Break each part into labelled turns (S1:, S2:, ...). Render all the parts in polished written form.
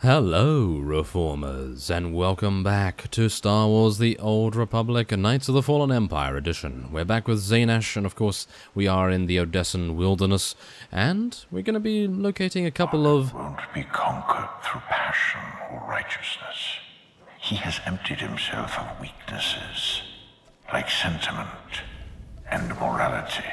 S1: Hello, Reformers, and welcome back to Star Wars The Old Republic, Knights of the Fallen Empire edition. We're back with Zainash, and of course, we are in the Odessan wilderness, and we're going to be locating a couple of...
S2: Won't be conquered through passion or righteousness. He has emptied himself of weaknesses, like sentiment and morality.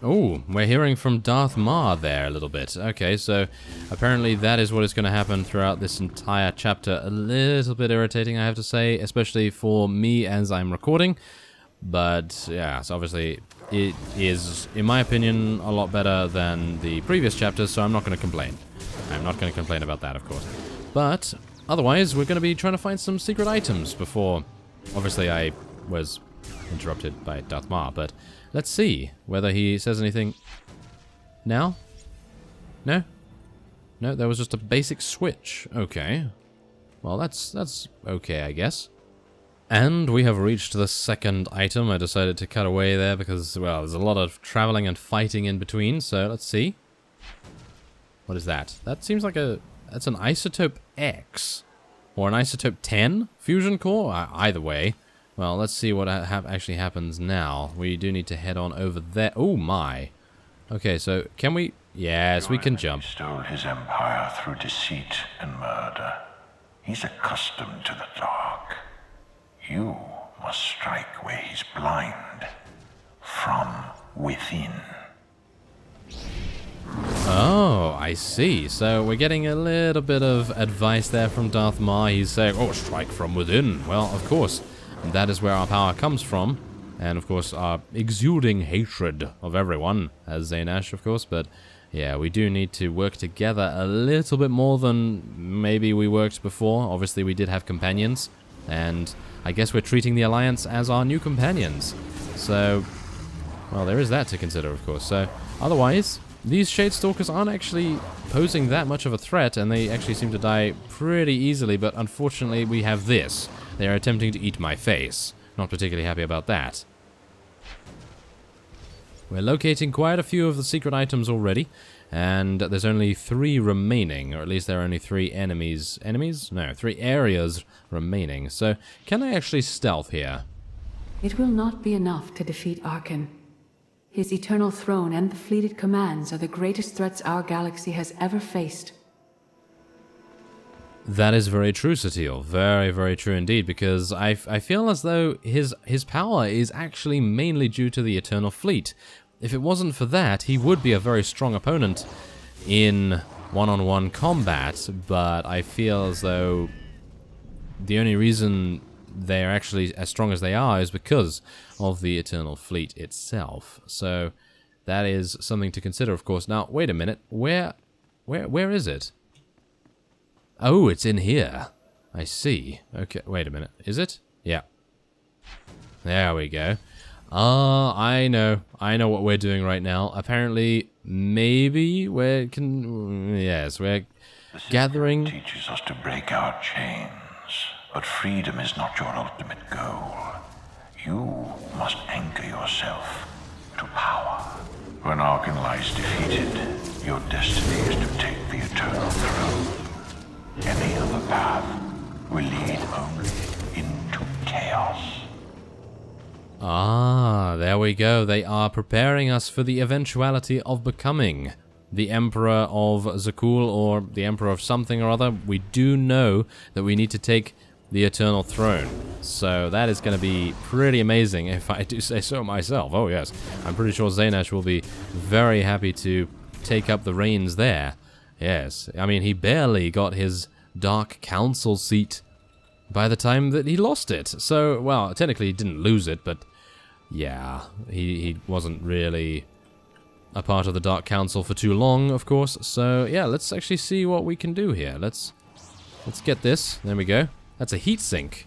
S1: Oh, we're hearing from Darth Maul there a little bit. Okay, so apparently that is what is going to happen throughout this entire chapter. A little bit irritating, I have to say, especially for me as I'm recording. But yeah, so obviously it is, in my opinion, a lot better than the previous chapters, so I'm not going to complain. I'm not going to complain about that, of course. But otherwise, we're going to be trying to find some secret items before... Obviously, I was interrupted by Darth Maul, but... Let's see whether he says anything now. No? No, there was just a basic switch. Okay. Well, that's okay, I guess. And we have reached the second item. I decided to cut away there because, well, there's a lot of traveling and fighting in between, so let's see. What is that? That seems like that's an Isotope X. Or an Isotope 10 fusion core? Either way. Well, let's see what actually happens now. We do need to head on over there. Oh my. Okay, so can we... Yes, we can jump.
S2: He stole his empire through deceit and murder. He's accustomed to the dark. You must strike where he's blind. From within.
S1: Oh, I see. So we're getting a little bit of advice there from Darth Maul. He's saying, oh, strike from within. Well, of course. That is where our power comes from, and of course our exuding hatred of everyone, as Zainash, of course, but yeah, we do need to work together a little bit more than maybe we worked before. Obviously we did have companions, and I guess we're treating the Alliance as our new companions. So, well, there is that to consider, of course. So, otherwise, these Shadestalkers aren't actually posing that much of a threat, and they actually seem to die pretty easily, but unfortunately we have this. They are attempting to eat my face. Not particularly happy about that. We're locating quite a few of the secret items already, and there's only 3 remaining, or at least there are only 3 enemies. Enemies? No, 3 areas remaining. So, can I actually stealth here?
S3: It will not be enough to defeat Arkan. His eternal throne and the fleeted commands are the greatest threats our galaxy has ever faced.
S1: That is very true, Satil. Very, very true indeed, because I feel as though his power is actually mainly due to the Eternal Fleet. If it wasn't for that, he would be a very strong opponent in one-on-one combat, but I feel as though the only reason they're actually as strong as they are is because of the Eternal Fleet itself. So that is something to consider, of course. Now, wait a minute. Where is it? Oh, it's in here. I see. Okay, wait a minute. Is it? Yeah. There we go. I know what we're doing right now. Apparently, maybe we're we're gathering...
S2: The Sith teaches us to break our chains, but freedom is not your ultimate goal. You must anchor yourself to power. When Arkan lies defeated, your destiny is to take the eternal throne. Any other path will lead only into chaos.
S1: Ah, there we go. They are preparing us for the eventuality of becoming the Emperor of Zakul, or the Emperor of something or other. We do know that we need to take the Eternal Throne. So that is going to be pretty amazing, if I do say so myself. Oh yes, I'm pretty sure Zainash will be very happy to take up the reins there. Yes, I mean, he barely got his Dark Council seat by the time that he lost it. So, well, technically he didn't lose it, but yeah, he wasn't really a part of the Dark Council for too long, of course. So, yeah, let's actually see what we can do here. Let's get this. There we go. That's a heat sink.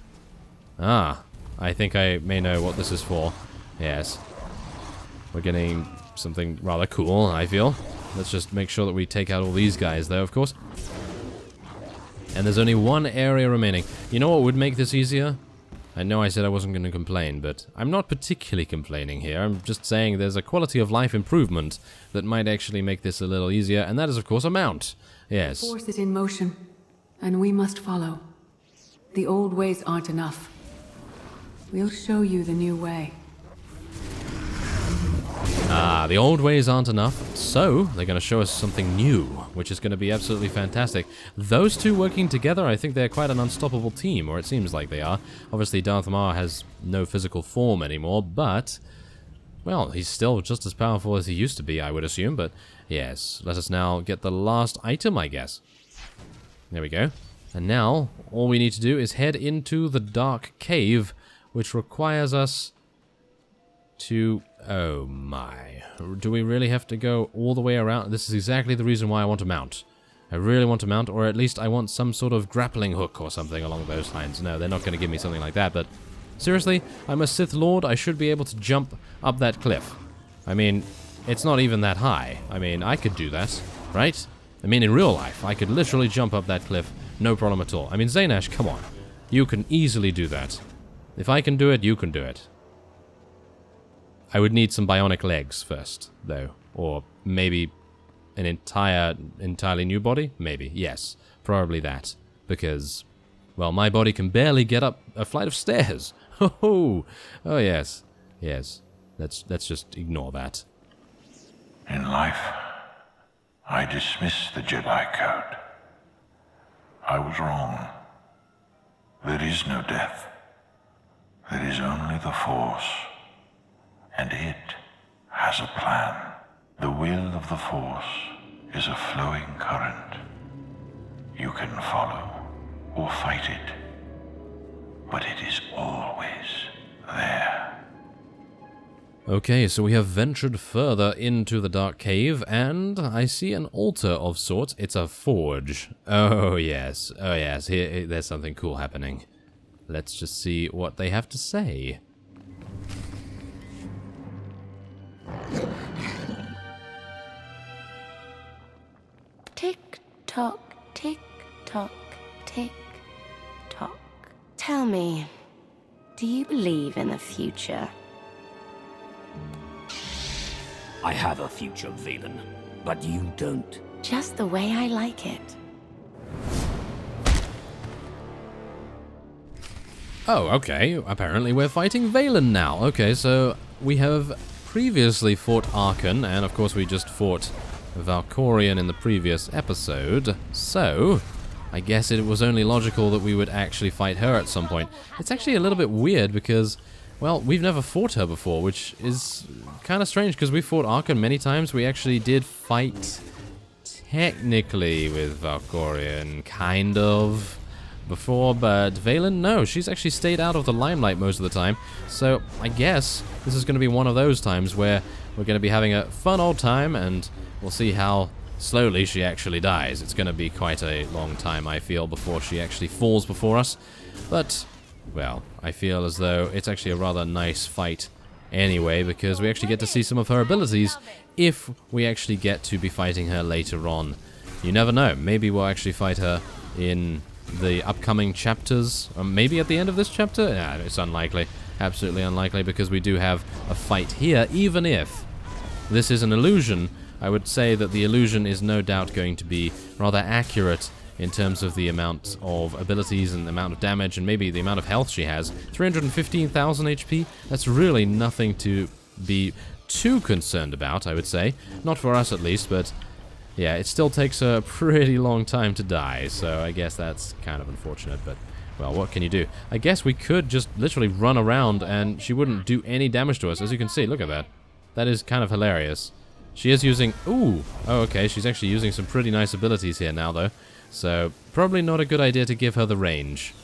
S1: Ah, I think I may know what this is for. Yes. We're getting something rather cool, I feel. Let's just make sure that we take out all these guys, though, of course. And there's only 1 area remaining. You know what would make this easier? I know I said I wasn't going to complain, but I'm not particularly complaining here. I'm just saying there's a quality of life improvement that might actually make this a little easier, and that is, of course, a mount. Yes.
S3: The Force is in motion, and we must follow. The old ways aren't enough. We'll show you the new way.
S1: Ah, the old ways aren't enough, so they're going to show us something new, which is going to be absolutely fantastic. Those two working together, I think they're quite an unstoppable team, or it seems like they are. Obviously, Darth Maul has no physical form anymore, but, well, he's still just as powerful as he used to be, I would assume, but yes, let us now get the last item, I guess. There we go. And now, all we need to do is head into the Dark Cave, which requires us to... Oh my. Do we really have to go all the way around? This is exactly the reason why I want to mount. I really want to mount, or at least I want some sort of grappling hook or something along those lines. No, they're not going to give me something like that, but seriously, I'm a Sith Lord. I should be able to jump up that cliff. I mean, it's not even that high. I mean, I could do that, right? I mean, in real life, I could literally jump up that cliff, no problem at all. I mean, Zaynash, come on. You can easily do that. If I can do it, you can do it. I would need some bionic legs first, though. Or maybe an entirely new body? Maybe, yes. Probably that. Because, well, my body can barely get up a flight of stairs. Oh yes. Yes. Let's just ignore that.
S2: In life, I dismiss the Jedi code. I was wrong. There is no death. There is only the Force. And it has a plan. The will of the Force is a flowing current. You can follow or fight it, but it is always there.
S1: Okay, so we have ventured further into the Dark Cave, and I see an altar of sorts. It's a forge. Oh yes, here, there's something cool happening. Let's just see what they have to say.
S4: Tick tock, tick tock, tick tock. Tell me, do you believe in the future?
S5: I have a future, Valen, but you don't.
S4: Just the way I like it.
S1: Oh, okay. Apparently we're fighting Valen now. Okay, so we have previously fought Arkan, and of course we just fought Valkorion in the previous episode, so I guess it was only logical that we would actually fight her at some point. It's actually a little bit weird because, well, we've never fought her before, which is kind of strange because we fought Arkan many times. We actually did fight technically with Valkorion, kind of, before, but Valen, no, she's actually stayed out of the limelight most of the time, so I guess this is going to be one of those times where we're going to be having a fun old time, and we'll see how slowly she actually dies. It's going to be quite a long time, I feel, before she actually falls before us, but, well, I feel as though it's actually a rather nice fight anyway, because we actually get to see some of her abilities if we actually get to be fighting her later on. You never know, maybe we'll actually fight her in the upcoming chapters, or maybe at the end of this chapter? Yeah, it's unlikely. Absolutely unlikely, because we do have a fight here. Even if this is an illusion, I would say that the illusion is no doubt going to be rather accurate in terms of the amount of abilities and the amount of damage and maybe the amount of health she has. 315,000 HP, that's really nothing to be too concerned about, I would say. Not for us at least, but yeah, it still takes a pretty long time to die, so I guess that's kind of unfortunate, but, well, what can you do? I guess we could just literally run around and she wouldn't do any damage to us. As you can see, look at that. That is kind of hilarious. She is using... Ooh! Oh, okay, she's actually using some pretty nice abilities here now, though. So, probably not a good idea to give her the range.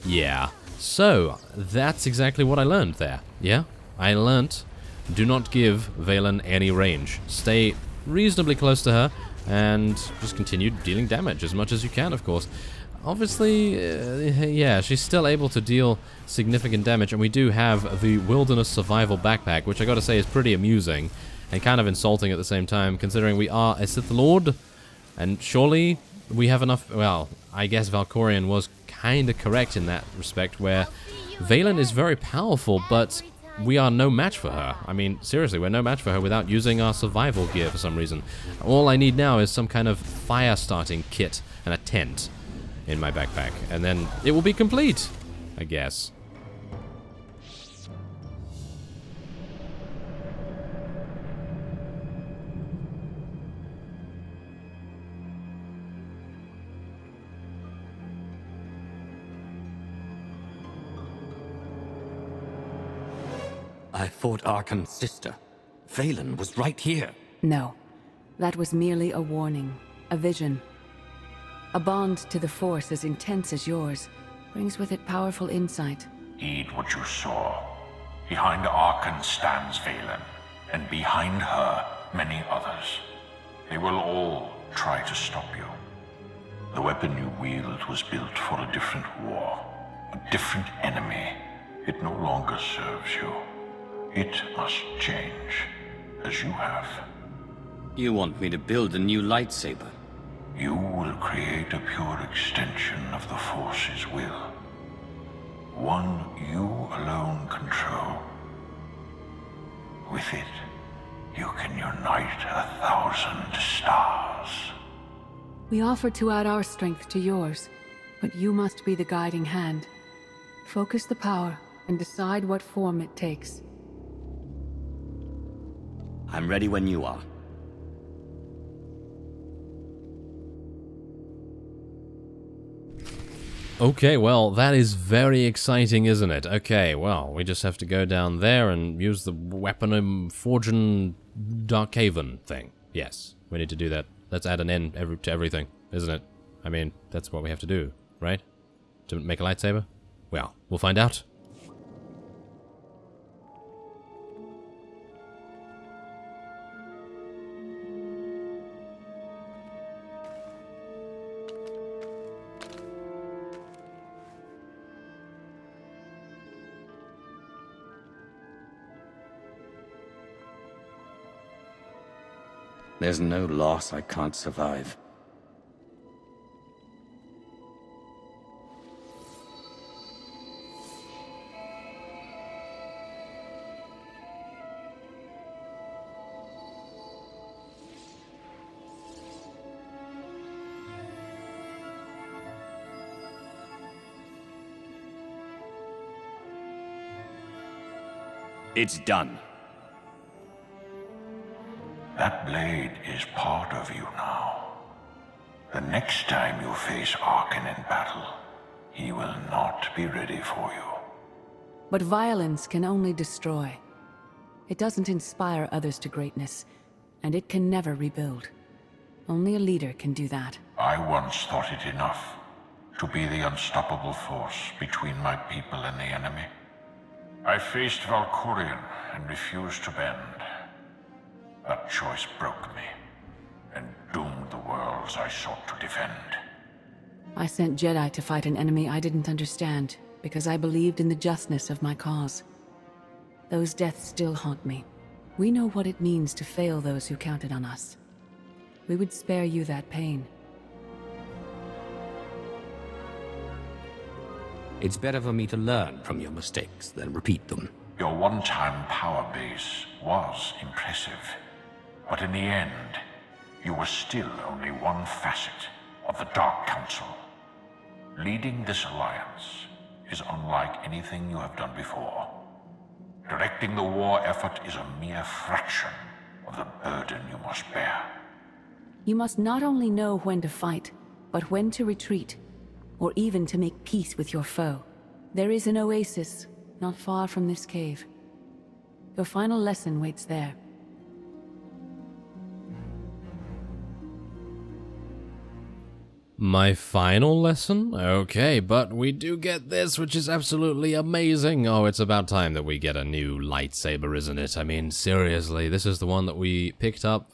S1: Yeah. So, that's exactly what I learned there. Yeah? I learnt, do not give Valen any range. Stay reasonably close to her, and just continue dealing damage as much as you can, of course. Obviously, yeah, she's still able to deal significant damage, and we do have the Wilderness Survival Backpack, which I gotta say is pretty amusing, and kind of insulting at the same time, considering we are a Sith Lord, and surely we have enough... Well, I guess Valkorion was kind of correct in that respect, where Valen is very powerful, but we are no match for her. I mean, seriously, we're no match for her without using our survival gear for some reason. All I need now is some kind of fire starting kit and a tent in my backpack, and then it will be complete, I guess.
S5: I fought Arkan's sister. Valen was right here.
S3: No, that was merely a warning, a vision. A bond to the Force as intense as yours brings with it powerful insight.
S2: Heed what you saw. Behind Arkan stands Valen, and behind her, many others. They will all try to stop you. The weapon you wield was built for a different war, a different enemy. It no longer serves you. It must change, as you have.
S5: You want me to build a new lightsaber?
S2: You will create a pure extension of the Force's will. One you alone control. With it, you can unite 1,000 stars.
S3: We offer to add our strength to yours, but you must be the guiding hand. Focus the power and decide what form it takes.
S5: I'm ready when you are.
S1: Okay, well, that is very exciting, isn't it? Okay, well, we just have to go down there and use the Weaponum Forgin Darkhaven thing. Yes, we need to do that. Let's add an N to everything, isn't it? I mean, that's what we have to do, right? To make a lightsaber? Well, we'll find out.
S5: There's no loss I can't survive. It's done.
S2: That blade is part of you now. The next time you face Arkan in battle, he will not be ready for you.
S3: But violence can only destroy. It doesn't inspire others to greatness, and it can never rebuild. Only a leader can do that.
S2: I once thought it enough to be the unstoppable force between my people and the enemy. I faced Valkorion and refused to bend. That choice broke me, and doomed the worlds I sought to defend.
S3: I sent Jedi to fight an enemy I didn't understand, because I believed in the justness of my cause. Those deaths still haunt me. We know what it means to fail those who counted on us. We would spare you that pain.
S5: It's better for me to learn from your mistakes than repeat them.
S2: Your one-time power base was impressive. But in the end, you were still only one facet of the Dark Council. Leading this alliance is unlike anything you have done before. Directing the war effort is a mere fraction of the burden you must bear.
S3: You must not only know when to fight, but when to retreat, or even to make peace with your foe. There is an oasis not far from this cave. Your final lesson waits there.
S1: My final lesson? Okay, but we do get this, which is absolutely amazing. Oh, it's about time that we get a new lightsaber, isn't it? I mean, seriously, this is the one that we picked up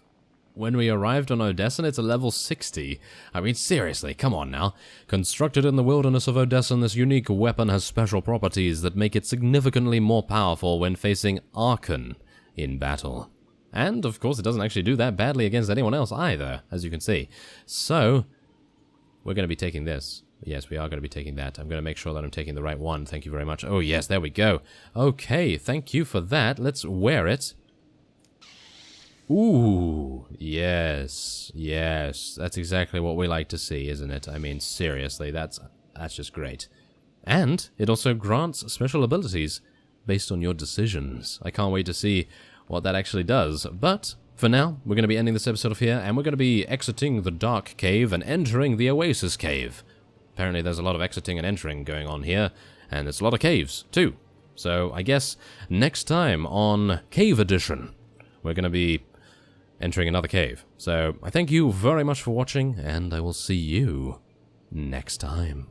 S1: when we arrived on Odessen. It's a level 60. I mean, seriously, come on now. Constructed in the wilderness of Odessen, this unique weapon has special properties that make it significantly more powerful when facing Arkan in battle. And, of course, it doesn't actually do that badly against anyone else either, as you can see. So, we're going to be taking this. Yes, we are going to be taking that. I'm going to make sure that I'm taking the right one. Thank you very much. Oh, yes, there we go. Okay, thank you for that. Let's wear it. Ooh, yes, yes. That's exactly what we like to see, isn't it? I mean, seriously, that's just great. And it also grants special abilities based on your decisions. I can't wait to see what that actually does. But for now, we're going to be ending this episode off here, and we're going to be exiting the Dark Cave and entering the Oasis Cave. Apparently there's a lot of exiting and entering going on here, and there's a lot of caves, too. So I guess next time on Cave Edition, we're going to be entering another cave. So I thank you very much for watching, and I will see you next time.